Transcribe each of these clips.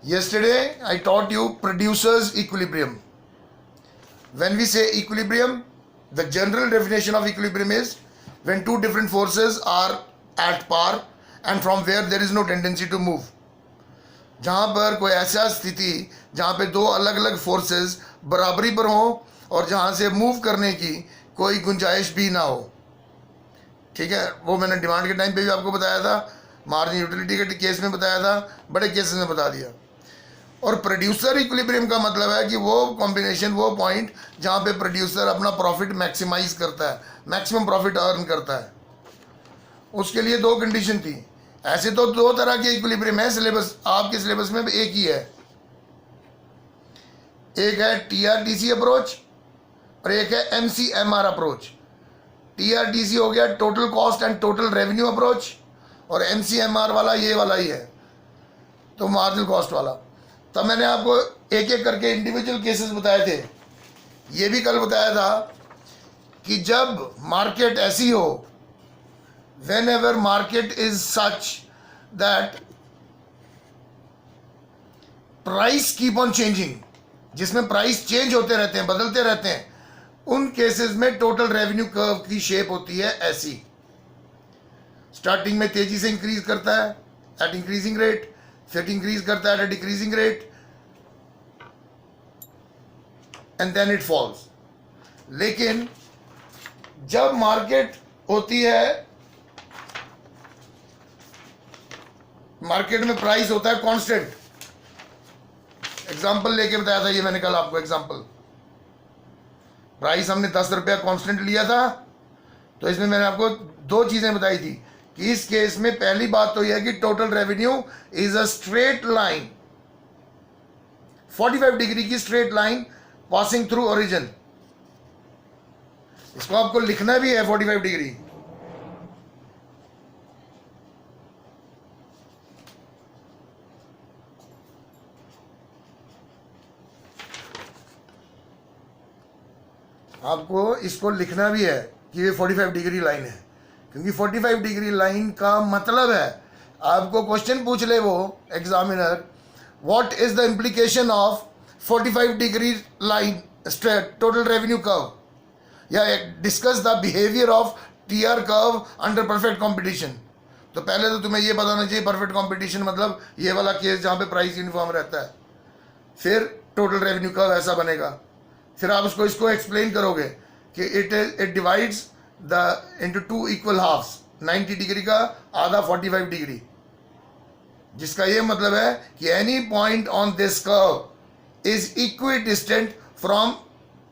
Yesterday, I taught you producer's equilibrium. When we say equilibrium, the general definition of equilibrium is when two different forces are at par and from where there is no tendency to move. जहाँ पर कोई ऐसा स्थिति जहाँ पे दो अलग अलग फोर्सेस बराबरी पर हों और जहाँ से मूव करने की कोई गुंजाइश भी ना हो. ठीक है, वो मैंने डिमांड के टाइम पे भी आपको बताया था, मार्जिन यूटिलिटी के केस में बताया था, बड़े केसेस में बता दिया. और प्रोड्यूसर इक्विलिब्रियम का मतलब है कि वो कॉम्बिनेशन, वो पॉइंट जहाँ पे प्रोड्यूसर अपना प्रॉफिट मैक्सिमाइज करता है, मैक्सिमम प्रॉफिट अर्न करता है. उसके लिए दो कंडीशन थी. ऐसे तो दो तरह के इक्विलिब्रियम है, सिलेबस आपके सिलेबस में एक ही है. एक है टीआरटीसी अप्रोच और एक है एमसीएमआर अप्रोच. टीआरटीसी हो गया total cost and total revenue approach, और एमसीएमआर वाला ये वाला ही है, तो मार्जिनल कॉस्ट वाला. तब मैंने आपको एक एक करके इंडिविजुअल केसेस बताए थे. ये भी कल बताया था कि जब मार्केट ऐसी हो, whenever market is such that price keep on changing, जिसमें प्राइस चेंज होते रहते हैं, बदलते रहते हैं, उन केसेस में टोटल रेवेन्यू कर्व की शेप होती है ऐसी. स्टार्टिंग में तेजी से इंक्रीज करता है एट इंक्रीजिंग रेट, फिर इंक्रीज करता है at decreasing rate, and then it falls. लेकिन जब मार्केट होती है, मार्केट में प्राइस होता है कांस्टेंट. एग्जांपल लेके बताया था ये मैंने कल आपको. एग्जांपल, प्राइस हमने 10 रुपया कांस्टेंट लिया था, तो इसमें मैंने आपको दो चीजें बताई थी कि इस केस में पहली बात तो यह है कि total revenue is a straight line, 45 degree की straight line passing through origin. इसको आपको लिखना भी है 45 डिग्री. आपको इसको लिखना भी है कि ये 45 डिग्री लाइन है, क्योंकि 45 डिग्री लाइन का मतलब है, आपको क्वेश्चन पूछ ले वो examiner, what is the implication of 45 degree line straight total revenue curve, या discuss the behaviour of TR curve under perfect competition. तो पहले तो तुम्हें ये बताना चाहिए परफेक्ट कंपटीशन मतलब ये वाला केस जहाँ पे प्राइस यूनिफॉर्म रहता है, फिर टोटल रेवेन्यू कर्व ऐसा बनेगा. फिर आप इसको एक्सप्लेन करोगे कि it divides the into two equal halves, 90 degree का आधा 45 डिग्री, जिसका ये मतलब है कि any point on this curve is equidistant from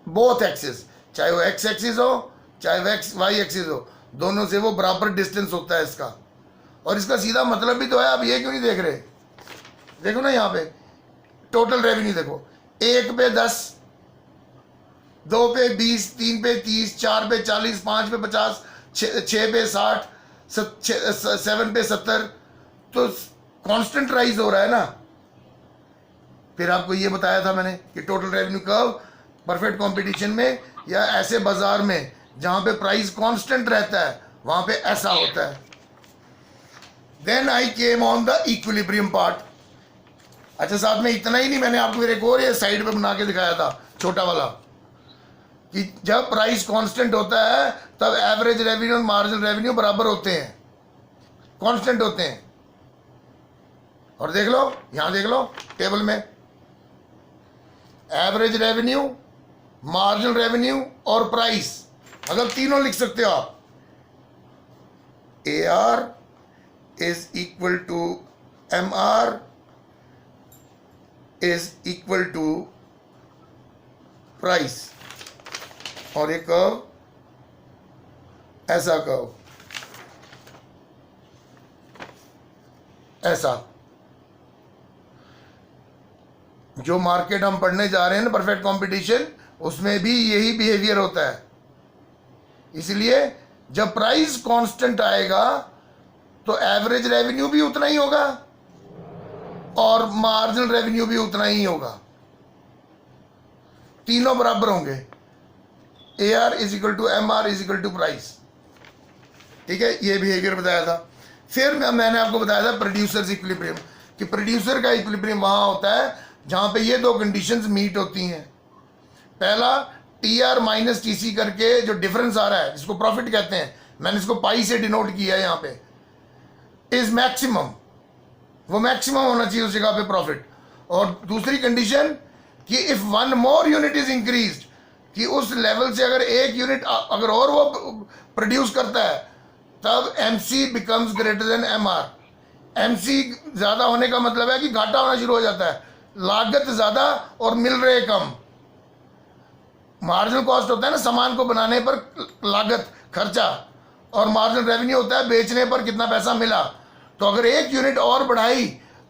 both axis, चाहे वो एक्स एक्सिस हो चाहे वो वाई एक्सिस हो, दोनों से वो बराबर डिस्टेंस होता है इसका. और इसका सीधा मतलब भी तो है, आप ये क्यों नहीं देख रहे? देखो ना यहाँ पे टोटल रेवेन्यू देखो, 1 पे 10, 2 पे 20, 3 पे 30, 4 पे 40, 5 पे 50, 6 पे 60, 7 पे 70, तो कांस्टेंट राइज हो रहा है ना. फिर आपको ये बताया था मैंने कि total revenue curve perfect competition में या ऐसे बाजार में जहां पे प्राइस कांस्टेंट रहता है वहां पे ऐसा होता है. Then I came on the equilibrium part. अच्छा, साथ में इतना ही नहीं, मैंने आपको फिर एक और ये साइड पे बना के दिखाया था छोटा वाला, कि जब प्राइस कांस्टेंट होता है तब एवरेज रेवेन्यू और मार्जिनल रेवेन्यू बराबर होते हैं, कांस्टेंट होते हैं. और देख लो, यहां देख लो टेबल में, एवरेज रेवेन्यू, मार्जिनल रेवेन्यू और प्राइस, मतलब तीनों लिख सकते हो आप. AR is equal to MR is equal to price. और एक कर्व, ऐसा कर्व, ऐसा. जो मार्केट हम पढ़ने जा रहे हैं ना परफेक्ट कंपटीशन, उसमें भी यही बिहेवियर होता है. इसलिए जब प्राइस कांस्टेंट आएगा तो एवरेज रेवेन्यू भी उतना ही होगा और मार्जिनल रेवेन्यू भी उतना ही होगा, तीनों बराबर होंगे. AR is equal to MR is equal to price. ठीक है, ये बिहेवियर बताया था. फिर मैंने आपको बताया था प्रोड्यूसर्स इक्विलिब्रियम. कि प्रोड्यूसर का इक्विलिब्रियम वहाँ होता है जहाँ पे ये दो कंडीशंस मीट होती हैं। पहला TR माइनस TC करके जो डिफरेंस आ रहा है जिसको प्रॉफिट कहते हैं, मैंने इसको पाई से डिनोट किया है यहाँ पे, इज मैक्सिमम, वो मैक्सिमम होना चाहिए उस जगह पे प्रॉफिट। और दूसरी कंडीशन कि if one more unit is increased, कि उस लेवल से अगर एक यूनिट अगर और वो प्रोड्यूस करता है तब MC becomes greater than MR। MC ज्यादा होने का मतलब है कि घाटा होना शुरू हो जाता है, लागत ज्यादा और मिल रहे कम। मार्जिनल कॉस्ट होता है ना सामान को बनाने पर लागत खर्चा, और मार्जिनल रेवेन्यू होता है बेचने पर कितना पैसा मिला। तो अगर एक यूनिट और बढ़ाई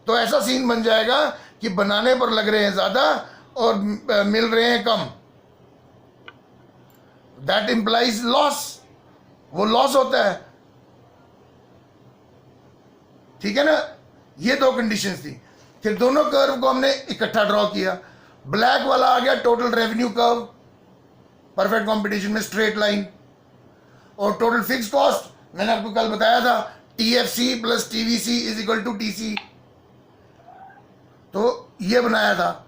तो ऐसा सीन बन जाएगा कि बनाने पर लग रहे हैं ज्यादा और मिल रहे हैं कम। दैट इंप्लाइज लॉस, वो लॉस होता है। ठीक है ना, ये दो कंडीशंस थी। फिर दोनों कर्व को हमने इकट्ठा ड्रॉ किया। ब्लैक वाला आ गया total revenue curve, perfect competition में स्ट्रेट लाइन। और टोटल फिक्स कॉस्ट मैंने आपको कल बताया था, TFC plus TVC is equal to TC, तो ये बनाया था।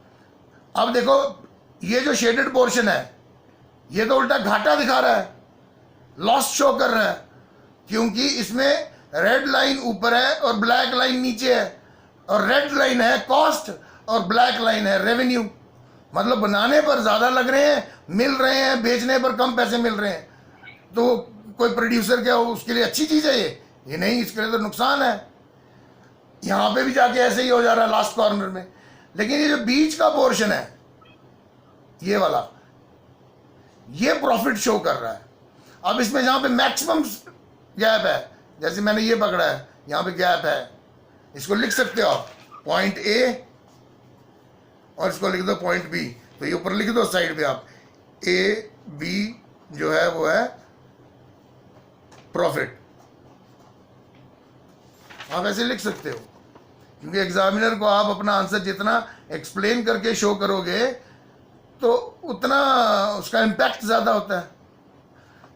अब देखो ये जो शेडेड पोर्शन है ये तो उल्टा घाटा दिखा रहा है, लॉस शो कर रहा है, क्योंकि इसमें रेड लाइन ऊपर है और ब्लैक लाइन नीचे है, और रेड लाइन है कॉस्ट और ब्लैक लाइन है रेवेन्यू। मतलब बनाने पर ज्यादा लग रहे हैं, मिल रहे हैं, बेचने पर कम पैसे मिल रहे हैं। तो कोई प्रोड्यूसर क्या उसके लिए अच्छी चीज है ये नहीं, इसके लिए तो नुकसान है। यहां पे भी जाके ऐसे ही हो जा रहा है लास्ट कॉर्नर में। लेकिन ये जो बीच का पोर्शन है ये वाला, ये प्रॉफिट शो कर रहा है। अब इसमें जहां पे मैक्सिमम गैप है, जैसे मैंने ये पकड़ा है, यहां पे गैप है, इसको लिख सकते हो आप पॉइंट A और इसको लिख दो पॉइंट B। तो ये ऊपर लिख दो साइड पे आप AB जो है वो है प्रॉफिट, आप ऐसे लिख सकते हो। क्योंकि एग्जामिनर को आप अपना आंसर जितना एक्सप्लेन करके शो करोगे तो उतना उसका इम्पैक्ट ज्यादा होता है।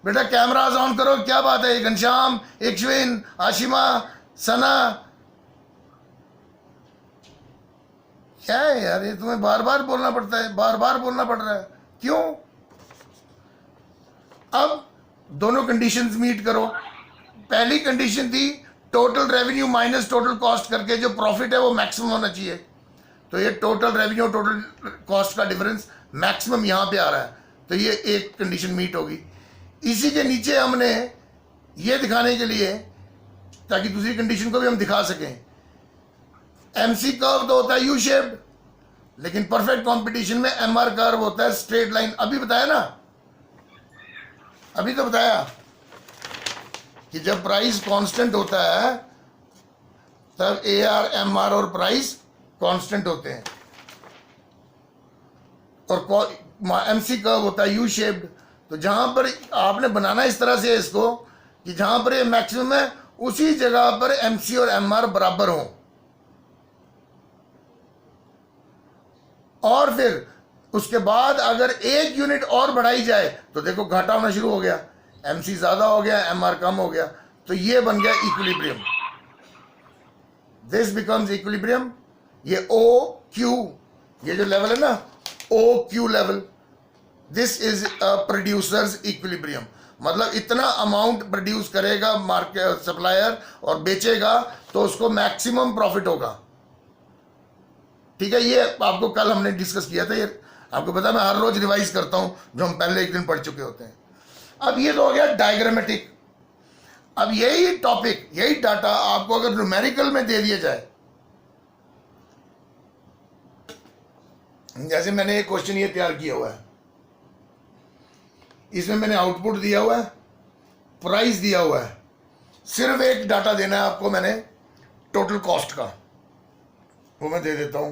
बेटा कैमराज ऑन करो, क्या बात है, घनश्याम, इक्शविन, आशिमा, सना, क्या है यार ये तुम्हें बार बार बोलना पड़ता है, बार बार बोलना पड़ रहा है, क्यों? अब दोनों कंडीशंस मीट करो। पहली कंडीशन थी total revenue minus total cost करके जो प्रॉफिट है वो मैक्सिमम होना चाहिए। तो ये टोटल रेवेन्यू टोटल कॉस्ट का डिफरेंस मैक्सिमम यहां पे आ रहा है, तो ये एक कंडीशन मीट होगी। इसी के नीचे हमने ये दिखाने के लिए, ताकि दूसरी कंडीशन को भी हम दिखा सकें, MC कर्व तो होता है यू शेप्ड, लेकिन परफेक्ट कंपटीशन में MR कर्व होता है स्ट्रेट लाइन। अभी बताया ना, अभी तो बताया कि जब प्राइस कांस्टेंट होता है तब AR MR और प्राइस कांस्टेंट होते हैं, और MC कर्व होता है यू शेप्ड। तो जहां पर आपने बनाना इस तरह से इसको कि जहां पर ये मैक्सिमम है उसी जगह पर MC और MR बराबर हो, और फिर उसके बाद अगर एक यूनिट और बढ़ाई जाए तो देखो घाटा होना शुरू हो गया, MC ज्यादा हो गया, MR कम हो गया, तो ये बन गया इक्विलिब्रियम। This becomes equilibrium. ये OQ, ये जो लेवल है ना OQ level, this is a producers equilibrium. मतलब इतना अमाउंट प्रोड्यूस करेगा मार्केट सप्लायर और बेचेगा तो उसको मैक्सिमम प्रॉफिट होगा। ठीक है, ये आपको कल हमने डिस्कस किया था, ये आपको पता मैं हर रोज रिवाइज करता हूं जो हम पहले एक दिन पढ़ चुके होते हैं। अब ये तो हो गया डायग्रामेटिक। अब यही टॉपिक, यही डाटा आपको अगर न्यूमेरिकल में दे दिया जाए, जैसे मैंने एक क्वेश्चन ये तैयार किया हुआ है, इसमें मैंने आउटपुट दिया हुआ है, प्राइस दिया हुआ है, सिर्फ एक डाटा देना है आपको मैंने टोटल कॉस्ट का, वो मैं दे देता हूं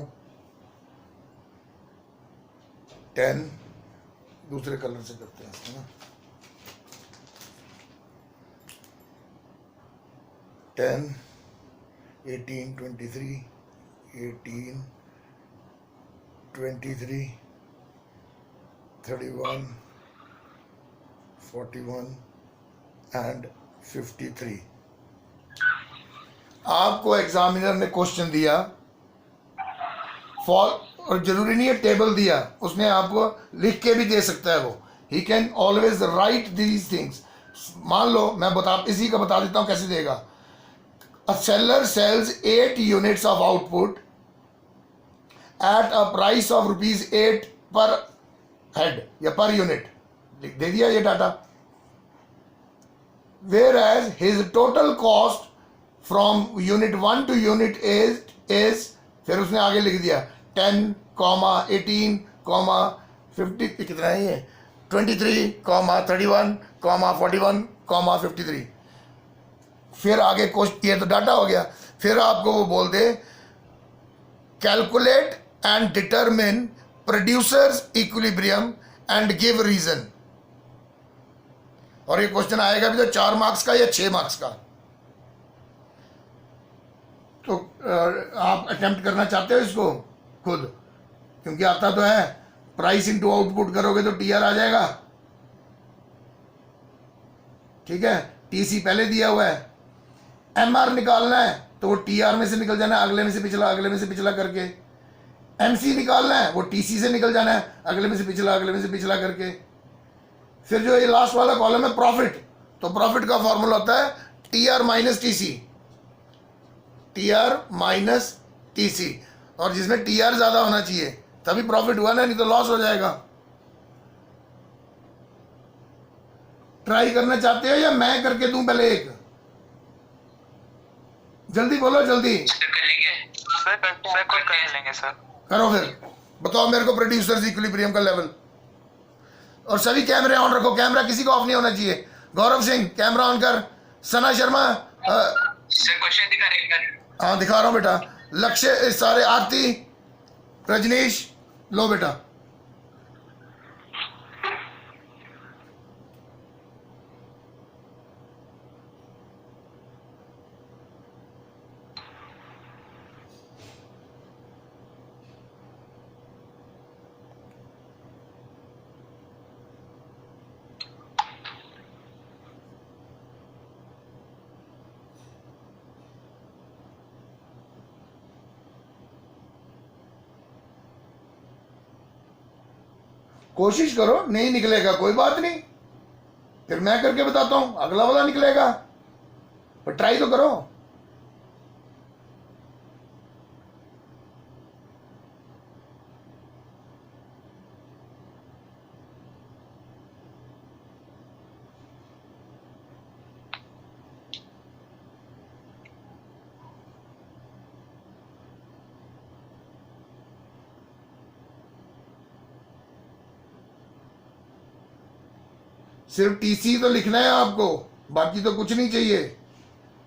10, दूसरे कलर से करते हैं है ना, 10, 18, 23, 18, 23, 31, 41 एंड 53। आपको एग्जामिनर ने क्वेश्चन दिया फॉल, और जरूरी नहीं है टेबल दिया, उसने आपको लिख के भी दे सकता है वो, he can always right these things. मान लो मैं इसी का बता देता हूं कैसे देगा। A seller sells 8 units of output at a price of ₹8 per head या पर यूनिट, दे दिया ये data. Whereas his total cost from unit 1 to unit 8 is, फिर उसने आगे लिख दिया 10, 18, 50, कितना है ये, 23, 31, 41, 53। फिर आगे क्वेश्चन, ये तो डाटा हो गया, फिर आपको वो बोल दे calculate and determine producers equilibrium and give reason. और ये क्वेश्चन आएगा भी तो 4 मार्क्स का या 6 मार्क्स का। तो आप अटेम्प्ट करना चाहते हो इसको खुद, क्योंकि आता तो है, प्राइस इनटू आउटपुट करोगे तो टीआर आ जाएगा, ठीक है, टीसी पहले दिया हुआ है। एमआर निकालना है तो वो टीआर में से निकल जाना है, अगले में से पिछला, अगले में से पिछला करके। एमसी निकालना है वो टीसी से निकल जाना है, अगले में से पिछला, अगले में से पिछला करके। फिर जो ये लास्ट वाला कॉलम है प्रॉफिट, तो प्रॉफिट का फॉर्मूला होता है TR minus TC, TR minus TC, और जिसमें टीआर ज्यादा होना चाहिए तभी प्रॉफिट हुआ ना, नहीं तो लॉस हो जाएगा। ट्राई करना चाहते हो या मैं करके दूं पहले एक? जल्दी बोलो, जल्दी कर लेंगे सर। करो फिर, बताओ मेरे को प्रोड्यूसर्स इक्विलिब्रियम का लेवल। और सभी कैमरे ऑन रखो, कैमरा किसी को ऑफ नहीं होना चाहिए। गौरव सिंह कैमरा ऑन कर, सना शर्मा सर क्वेश्चन दिखा रहे हैं। हाँ दिखा रहा हूँ बेटा। लक्ष्य, सारे, आरती, रजनीश, लो बेटा। कोशिश करो, नहीं निकलेगा कोई बात नहीं, फिर मैं करके बताता हूं, अगला वाला निकलेगा, पर ट्राई तो करो। सिर्फ टीसी तो लिखना है आपको, बाकी तो कुछ नहीं चाहिए।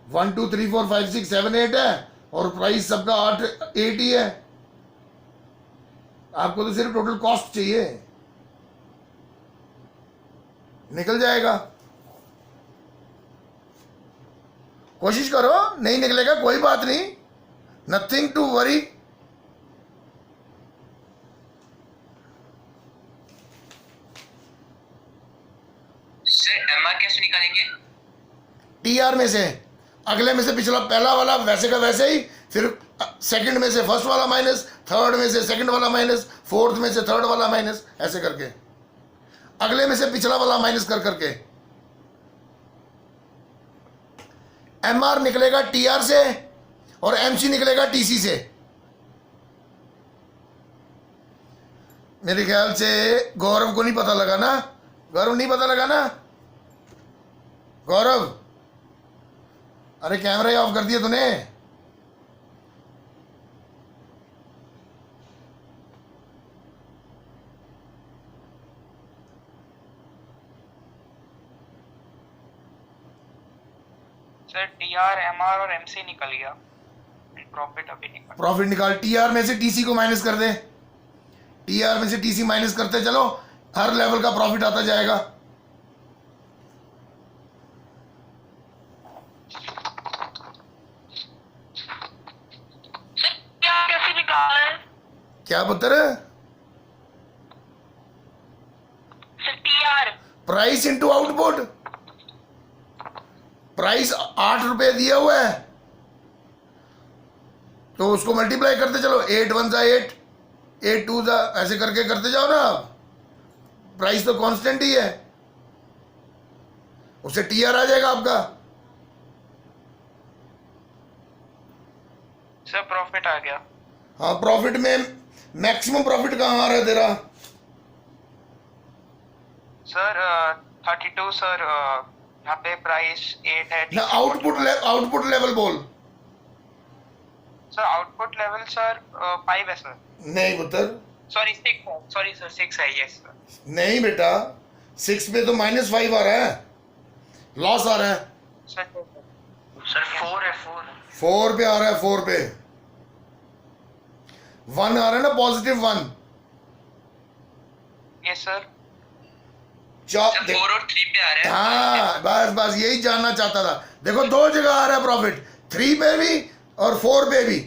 1 2 3 4 5 6 7 8 है और प्राइस सबका 8 ही है। आपको तो सिर्फ टोटल कॉस्ट चाहिए, निकल जाएगा। कोशिश करो, नहीं निकलेगा कोई बात नहीं, नथिंग टू वरी। एमआर कैसे निकालेंगे? टीआर में से, अगले में से पिछला, पहला वाला वैसे का वैसे ही, फिर सेकंड में से फर्स्ट वाला माइनस, थर्ड में से सेकंड वाला माइनस, फोर्थ में से थर्ड वाला माइनस, ऐसे करके अगले में से पिछला वाला माइनस कर करके। एमआर निकलेगा टीआर से और एमसी निकलेगा टीसी से। मेरे ख्याल से गौरव को नहीं पता लगा ना, गौरव नहीं पता लगा ना, गौरव, अरे कैमरा ही ऑफ कर दिया तूने। सर टीआर, एमआर और एमसी निकल गया, प्रॉफिट अभी निकल। प्रॉफिट निकाल, टीआर में से टीसी को माइनस कर दे, टीआर में से टीसी माइनस करते चलो, हर लेवल का प्रॉफिट आता जाएगा। कैसे निकालना है? क्या पुत्र? TR price into output. Price 8 रुपए दिया हुआ है तो उसको मल्टीप्लाई करते चलो, 8 1 8, 8 टू ऐसे करके करते जाओ ना आप, प्राइस तो कांस्टेंट ही है, उससे टीआर आ जाएगा आपका। सर प्रॉफिट आ गया। हाँ, प्रॉफिट में मैक्सिमम प्रॉफिट कहाँ आ रहा है तेरा? सर 32 सर, यहाँ पे प्राइस 8 है। ना आउटपुट लेवल बोल। सर आउटपुट लेवल सर 5 है सर। नहीं पुत्र, सॉरी 6 है, सॉरी सर 6 है, यस सर। नहीं बेटा, 6 पे तो -5 आ रहा है, लॉस आ रहा है। सर 4 है, 4। 4 पे आ रहा है, 4 पे 1 आ रहा है ना, +1। Yes sir. 4 और 3 पे आ रहा है। हाँ, बस यही जानना चाहता था। देखो 2 जगह आ रहा है प्रॉफिट, 3 पे भी और 4 पे भी।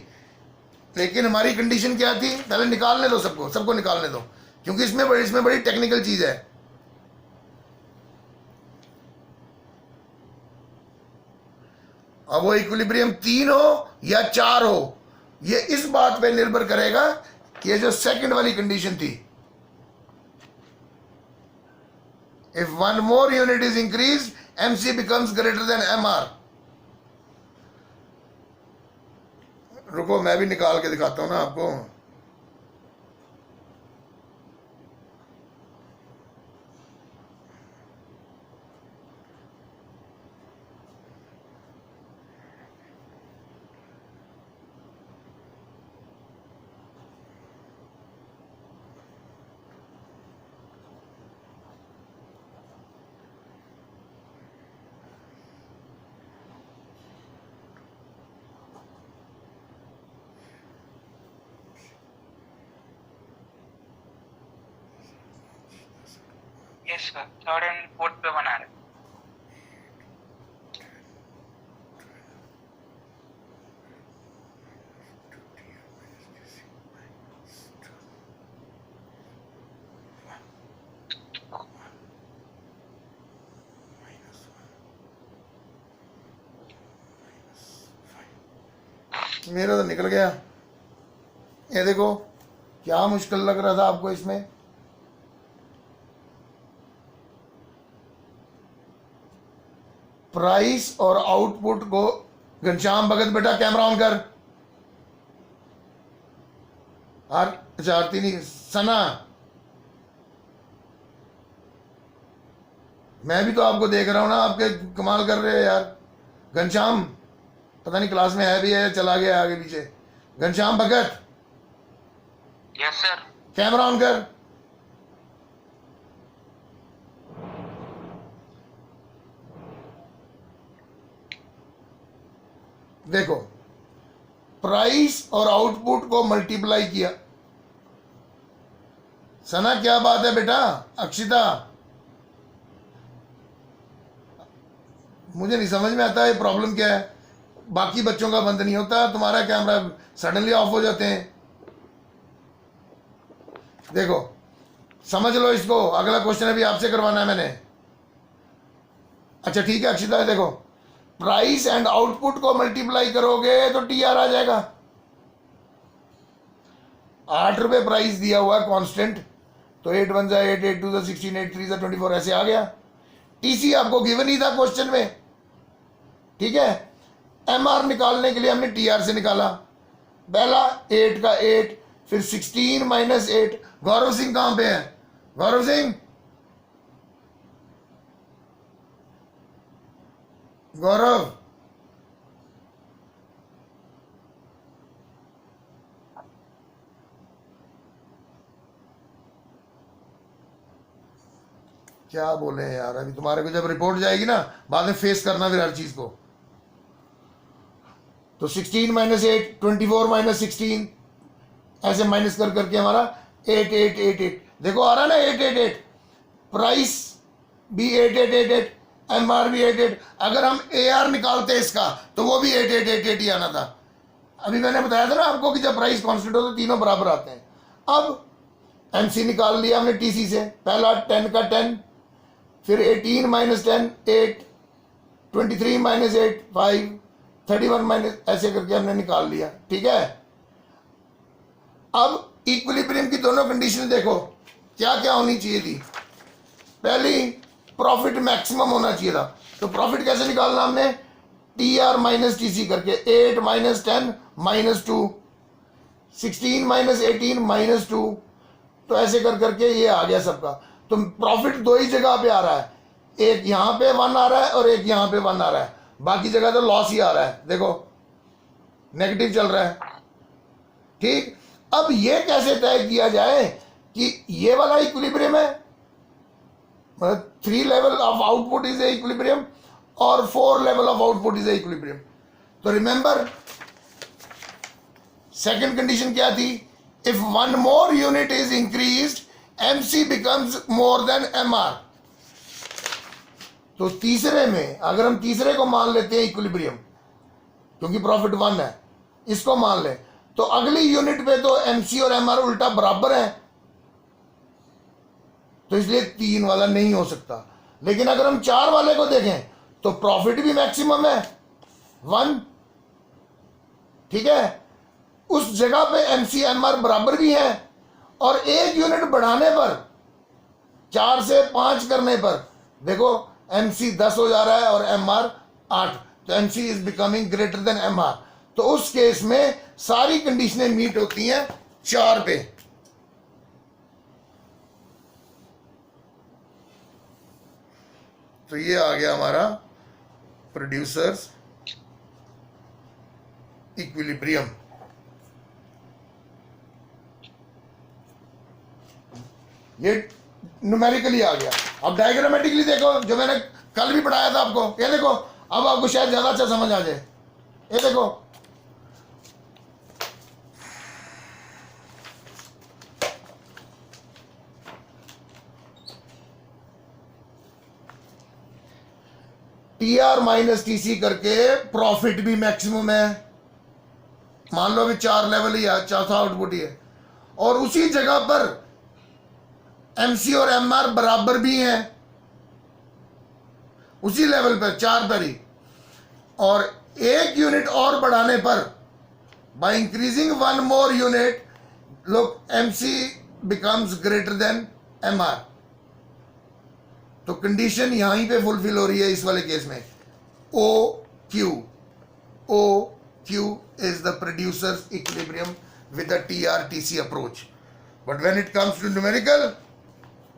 लेकिन हमारी कंडीशन क्या थी, पहले निकालने दो, सबको निकालने दो, क्योंकि इसमें बड़ी टेक्निकल चीज है। अब वो इक्विलिब्रियम 3 हो या 4 हो, ये इस बात पे निर्भर करेगा कि ये जो सेकंड वाली कंडीशन थी, if one more unit is increased, MC becomes greater than MR। रुको मैं भी निकाल के दिखाता हूं ना आपको। Yes sir, 3rd and 4th पे बना रहे। मेरा तो निकल गया। ये देखो क्या मुश्किल लग रहा था आपको इसमें। प्राइस और आउटपुट को, घनश्याम भगत बेटा कैमरा ऑन कर। आरती नहीं, सना, मैं भी तो आपको देख रहा हूं ना, आपके कमाल कर रहे हो यार। घनश्याम पता नहीं क्लास में है भी है, चला गया आगे पीछे। घनश्याम भगत यस सर। कैमरा ऑन कर। देखो, प्राइस और आउटपुट को मल्टीप्लाई किया। सना क्या बात है बेटा? अक्षिता, मुझे नहीं समझ में आता ये प्रॉब्लम क्या है। बाकी बच्चों का बंद नहीं होता, तुम्हारा कैमरा सडनली ऑफ हो जाते हैं। देखो समझ लो इसको, अगला क्वेश्चन अभी आपसे करवाना है मैंने। अच्छा ठीक है अक्षिता, देखो प्राइस एंड आउटपुट को मल्टीप्लाई करोगे तो टीआर आ जाएगा। 8 रुपए प्राइस दिया हुआ है कांस्टेंट, तो 8 1 जा 8, 8 2 जा 16, 8 3 जा 24, ऐसे आ गया। टीसी आपको गिवन ही था क्वेश्चन में, ठीक है। एमआर निकालने के लिए हमने टीआर से निकाला। पहला 8 का 8, फिर 16 माइनस 8। गौरव सिंह कहां पे है? गौरव सिंह, गौरव, क्या बोले यार, अभी तुम्हारे को जब रिपोर्ट जाएगी ना, बाद में फेस करना फिर हर चीज को। तो 16 माइनस 8, 24 माइनस 16, ऐसे माइनस कर करके हमारा 8 8 8 8। देखो आ रहा ना 8 8 8। प्राइस भी 8 8 8 8, एमआर भी 8 8। अगर हम एआर निकालते इसका तो वो भी 8 8 8 8 ही आना था। अभी मैंने बताया था ना आपको कि जब प्राइस कांस्टेंट हो तो तीनों बराबर आते हैं। अब एमसी निकाल लिया हमने टीसी से। पहला 10 का 10, फिर 18 माइनस 10 8, 23 माइनस 8 5, 31 माइनस, ऐसे करके हमने निकाल लिया, ठीक है। अब इक्विलिब्रियम की दोनों कंडीशन देखो क्या क्या होनी चाहिए थी। पहली, प्रॉफिट मैक्सिमम होना चाहिए था। तो प्रॉफिट कैसे निकालना हमने, T R minus T C करके, 8 माइनस 10 माइनस 2, 16 माइनस 18 माइनस 2, तो ऐसे कर करके ये आ गया सबका। तो प्रॉफिट दो ही जगह पे आ रहा है, एक यहाँ पे 1 आ रहा है और एक यहाँ पे 1 आ रहा है, बाकी जगह तो लॉस ही आ रहा है। देखो नेगेटिव चल रहा है। ठीक, अब ये कैसे तय किया जाए कि ये वाला इक्विलिब्रियम है, मतलब 3 level of output is a equilibrium और 4 level of output is a equilibrium. तो रिमेंबर सेकंड कंडीशन क्या थी, if 1 more unit is increased MC becomes more than MR। तो तीसरे में अगर हम तीसरे को मान लेते हैं इक्विलिब्रियम, क्योंकि प्रॉफिट 1 है, इसको मान ले, तो अगली यूनिट पे तो MC और MR उल्टा बराबर है, तो इसलिए 3 वाला नहीं हो सकता। लेकिन अगर हम 4 वाले को देखें तो प्रॉफिट भी मैक्सिमम है 1, ठीक है, उस जगह पे MC MR बराबर भी है, और एक यूनिट बढ़ाने पर 4 से 5 करने पर देखो MC 10 हो जा रहा है और MR 8, तो MC is becoming greater than MR। तो उस केस में सारी कंडीशनें मीट होती हैं 4 पे। तो ये आ गया हमारा प्रोड्यूसर्स इक्विलिब्रियम। ये न्यूमेरिकली आ गया। अब डायग्रामेटिकली देखो, जो मैंने कल भी पढ़ाया था आपको, ये देखो, अब आपको शायद ज्यादा अच्छा समझ आ जाए। ये देखो, T R minus T C करके प्रॉफिट भी मैक्सिमम है, मान लो अभी 4 लेवल ही है, चौथा आउटपुट ही है, और उसी जगह पर MC और MR बराबर भी हैं उसी लेवल पर 4 पर ही, और एक यूनिट और बढ़ाने पर बाय इंक्रीजिंग 1 more यूनिट लोग MC becomes greater than MR। तो कंडीशन यहीं पे फुलफिल हो रही है इस वाले केस में। OQ is the producer's equilibrium with the TR-TC approach, but when it comes to numerical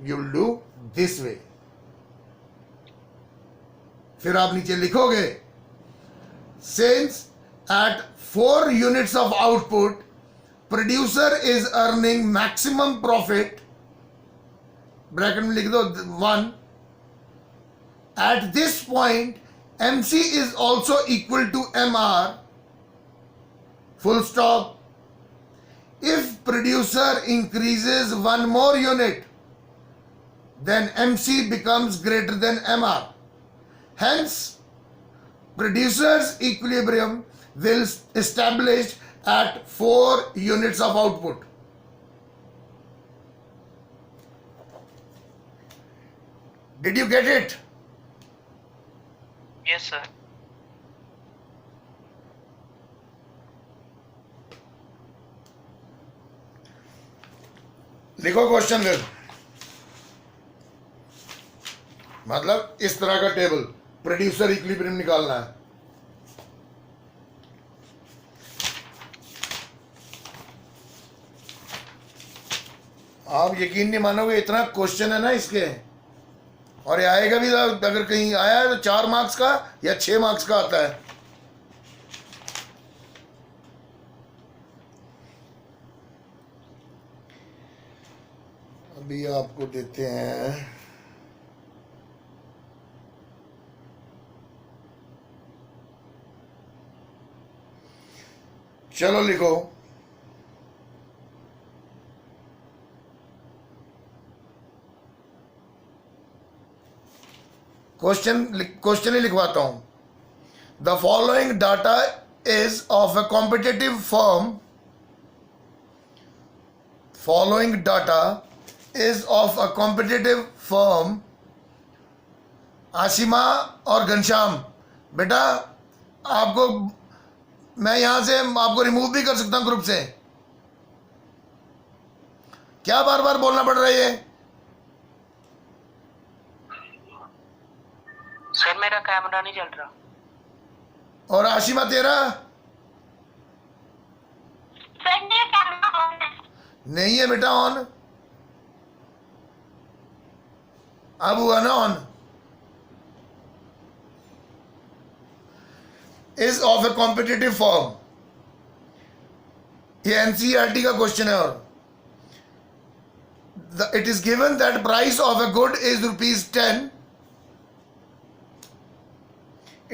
you will do this way। फिर आप नीचे लिखोगे, since at 4 units of output producer is earning maximum profit, bracket में लिख दो 1, at this point MC is also equal to MR, full stop। if producer increases 1 more unit then MC becomes greater than MR, hence producer's equilibrium will establish at 4 units of output। Did you get it? Yes, sir. लिखो question फिर, मतलब इस तरह का table producer equilibrium निकालना है। आप यकीन नहीं मानोगे, इतना क्वेश्चन है ना इसके, और ये आएगा भी, अगर कहीं आया है तो 4 मार्क्स का या 6 मार्क्स का आता है। अभी आपको देते हैं, चलो लिखो, क्वेश्चन ही लिखवाता हूं। The following data is of a competitive firm, following data is of a competitive firm Ashima और घनश्याम। बेटा आपको मैं यहां से आपको रिमूव भी कर सकता हूं ग्रुप से, क्या बार बार बोलना पड़ रहा है ये? सर मेरा कैमरा नहीं चल रहा। और आशिमा तेरा? सर मेरा कैमरा ऑन है। नहीं है बेटा ऑन। अब हुआ ना on. Is of A competitive form. ये एनसीईआरटी का क्वेश्चन है। और it is given that price of a good is ₹10।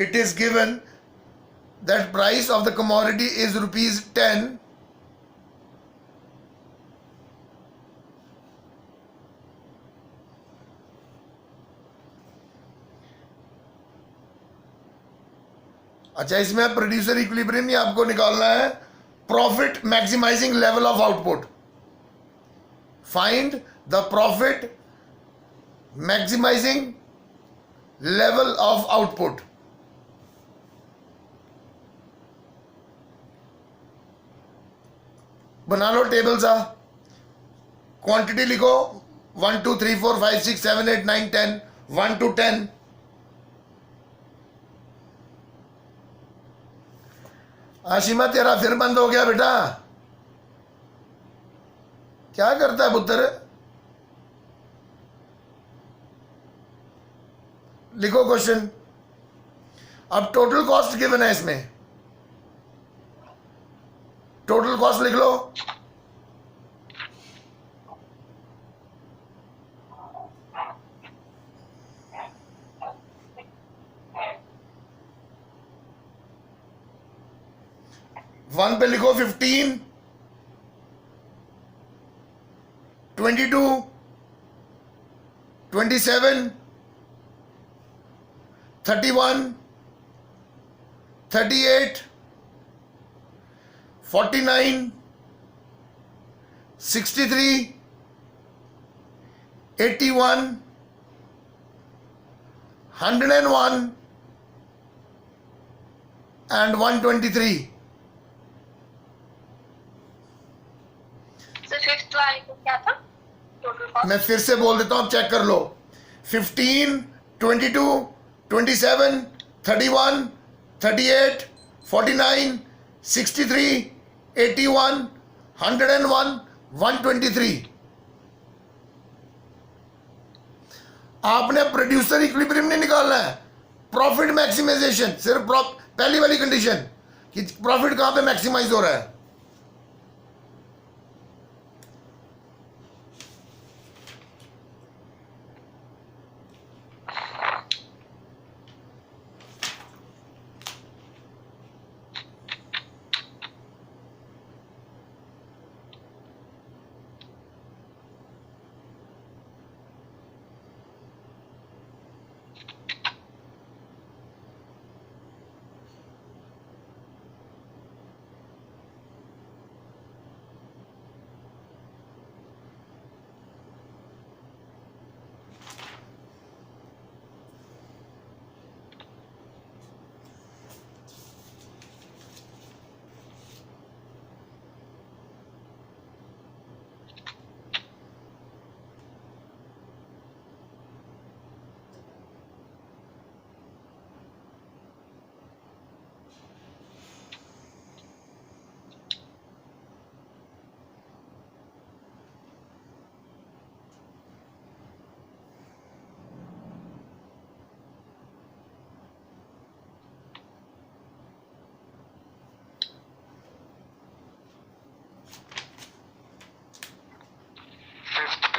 It is given that price of the commodity is ₹10. अच्छा, इसमें प्रोड्यूसर इक्विलिब्रियम आपको निकालना है। Profit maximizing level of output. Find the profit maximizing level of output. बना लो table सा। Quantity लिखो 1 2 3 4 5 6 7 8 9 10 1 to 10। Ashima तेरा फिर बंद हो गया बेटा, क्या करता है पुत्र? लिखो क्वेश्चन। अब टोटल कॉस्ट गिवन है इसमें, टोटल कॉस्ट लिख लो। वन पे लिखो 15 22 27 31 38 49 63 81 101 and 123। सर फिफ्थ वाले को क्या था टोटल कॉस्ट? मैं फिर से बोल देता हूं, चेक कर लो। 15 22 27 31 38 49 63 81 101 123। आपने प्रोड्यूसर इक्विलिब्रियम नहीं निकालना है, प्रॉफिट मैक्सिमाइजेशन। सिर्फ पहली वाली कंडीशन कि प्रॉफिट कहां पे मैक्सिमाइज हो रहा है।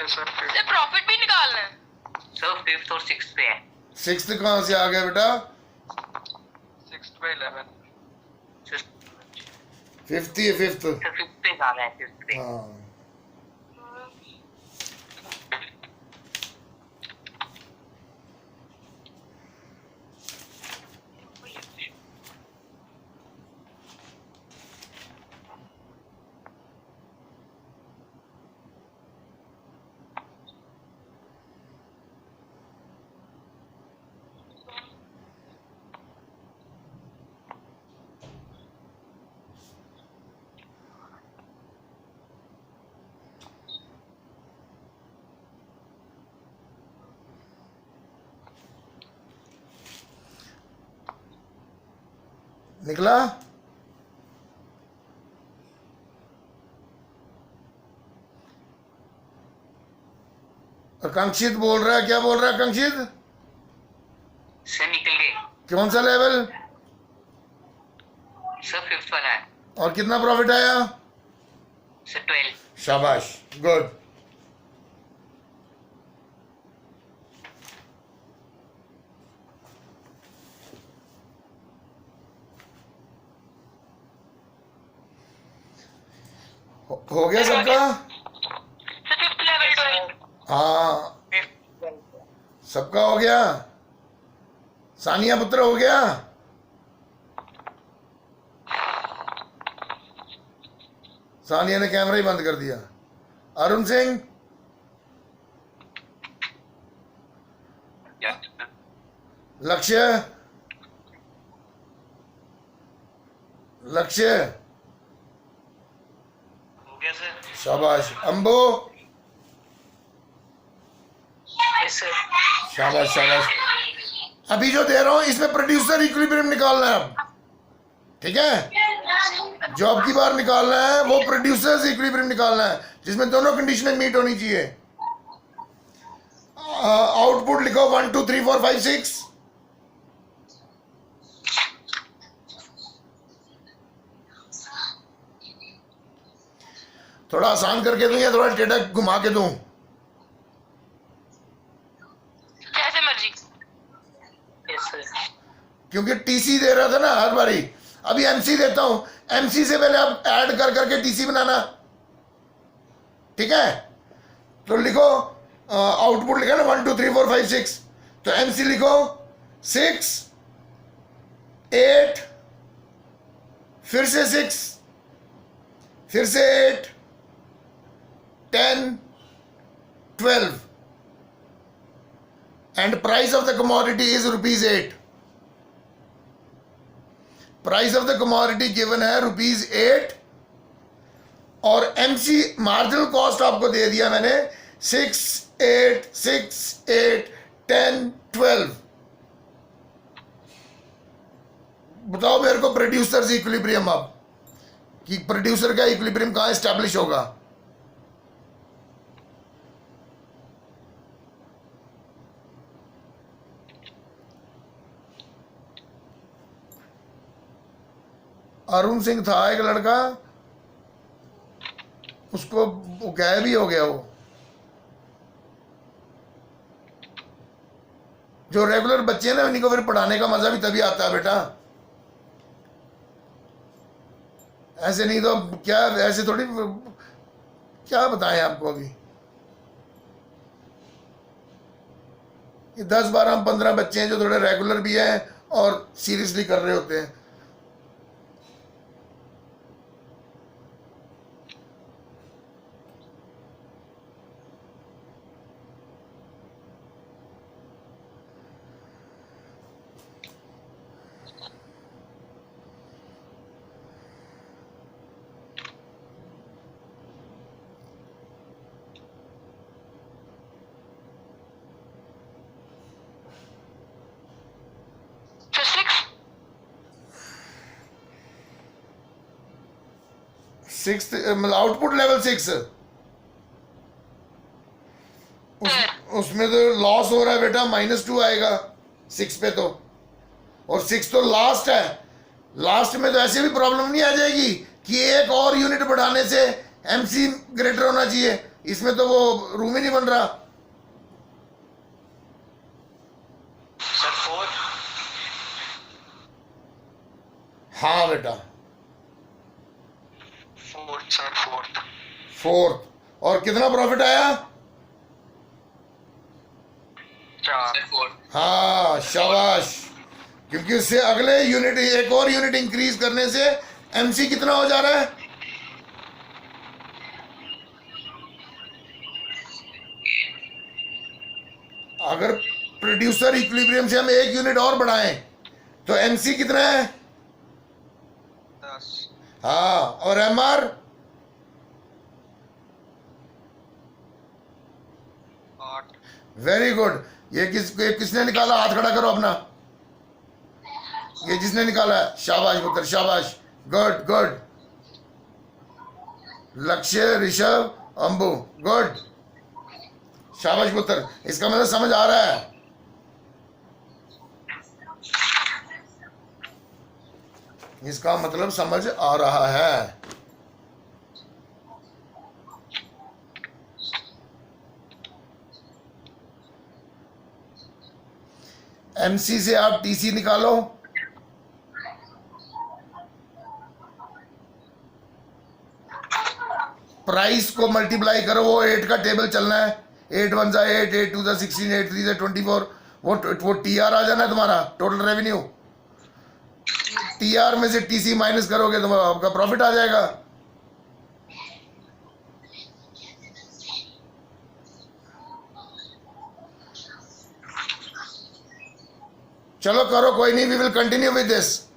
सर प्रॉफिट भी निकालना है। सर फिफ्थ और सिक्स्थ पे है। सिक्स्थ कहां से आ गया बेटा? सिक्स्थ पे 11। फिफ्थ ही है, फिफ्थ। सर फिफ्थ पे जाना है, फिफ्थ पे। हाँ, निकला? आकांक्षित बोल रहा है, क्या बोल रहा है आकांक्षित? सर निकल गए कौन सा लेवल? सर, 5th वाला है और कितना प्रॉफिट आया? सर, 12। शाबाश, गुड। हो गया सबका? Sir, 5th level 12। हाँ, सबका हो गया। सानिया पुत्र हो गया? सानिया ने कैमरा ही बंद कर दिया। अरुण सिंह, लक्ष्य, लक्ष्य, हो गया सर। शाबाश। Ambo, yes sir. शाबाश शाबाश। अभी जो दे रहा हूं इसमें प्रोड्यूसर इक्विलिब्रियम निकालना है अब, ठीक है? जो अब की बार निकालना है वो प्रोड्यूसर्स इक्विलिब्रियम निकालना है, जिसमें दोनों कंडीशनें मीट होनी चाहिए। आउटपुट लिखो 1 2 3 4 5 6। थोड़ा आसान करके दूं या थोड़ा टेढ़ा घुमा के दूं? जैसे मर्जी। Yes sir. क्योंकि टीसी दे रहा था ना हर बारी, अभी एमसी देता हूं। एमसी से पहले आप ऐड कर करके टीसी बनाना, ठीक है? तो लिखो, आउटपुट लिखा ना 1 2 3 4 5 6, तो एमसी लिखो 6 8, फिर से 6, फिर से 8 10 12, and price of the commodity is ₹8। Price of the commodity given है ₹8, और एमसी मार्जिनल कॉस्ट आपको दे दिया मैंने 6 8 6 8 10 12। बताओ मेरे को प्रोड्यूसर इक्विलिब्रियम अब, कि प्रोड्यूसर का इक्विलिब्रियम कहां एस्टैब्लिश होगा? अरुण सिंह था एक लड़का, उसको वो गायब ही हो गया। वो जो रेगुलर बच्चे हैं ना, उन्हीं को फिर पढ़ाने का मजा भी तभी आता है बेटा। ऐसे नहीं तो क्या, ऐसे थोड़ी, क्या बताएं आपको। अभी ये 10 12 15 बच्चे हैं जो थोड़े रेगुलर भी हैं और सीरियसली कर रहे होते हैं। सिक्स, मतलब आउटपुट लेवल 6, उसमें तो लॉस हो रहा है बेटा, -2 आएगा 6 पे तो, और 6 तो लास्ट है। लास्ट में तो ऐसे भी प्रॉब्लम नहीं आ जाएगी कि एक और यूनिट बढ़ाने से एमसी ग्रेटर होना चाहिए, इसमें तो वो रूम ही नहीं बन रहा। सर, 4। हाँ बेटा, 4th सर, 4th। 4th। और कितना प्रॉफिट आया? 4। हाँ शाबाश, क्योंकि उससे अगले यूनिट, एक और यूनिट इंक्रीज करने से एमसी कितना हो जा रहा है? अगर प्रोड्यूसर इक्विलिब्रियम से हम एक यूनिट और बढ़ाएं तो एमसी कितना है? 10। हाँ, और एमआर? 8। Very good. ये किसने निकाला? हाथ खड़ा करो अपना। ये जिसने निकाला है, शाबाश पुत्र शाबाश, गुड गुड। लक्ष्य, ऋषभ, अंबु, गुड, शाबाश पुत्र। इसका मतलब समझ आ रहा है। इसका मतलब समझ आ रहा है। एमसी से आप टीसी निकालो, प्राइस को मल्टीप्लाई करो, वो 8 का टेबल चलना है, 8 1 जा 8, 8 2 जा 16, 8 3 जा 24, वो टीआर आ जाना है तुम्हारा टोटल रेवेन्यू। टीआर में से टीसी माइनस करोगे तो आपका प्रॉफिट आ जाएगा। चलो करो, कोई नहीं, we will continue with this.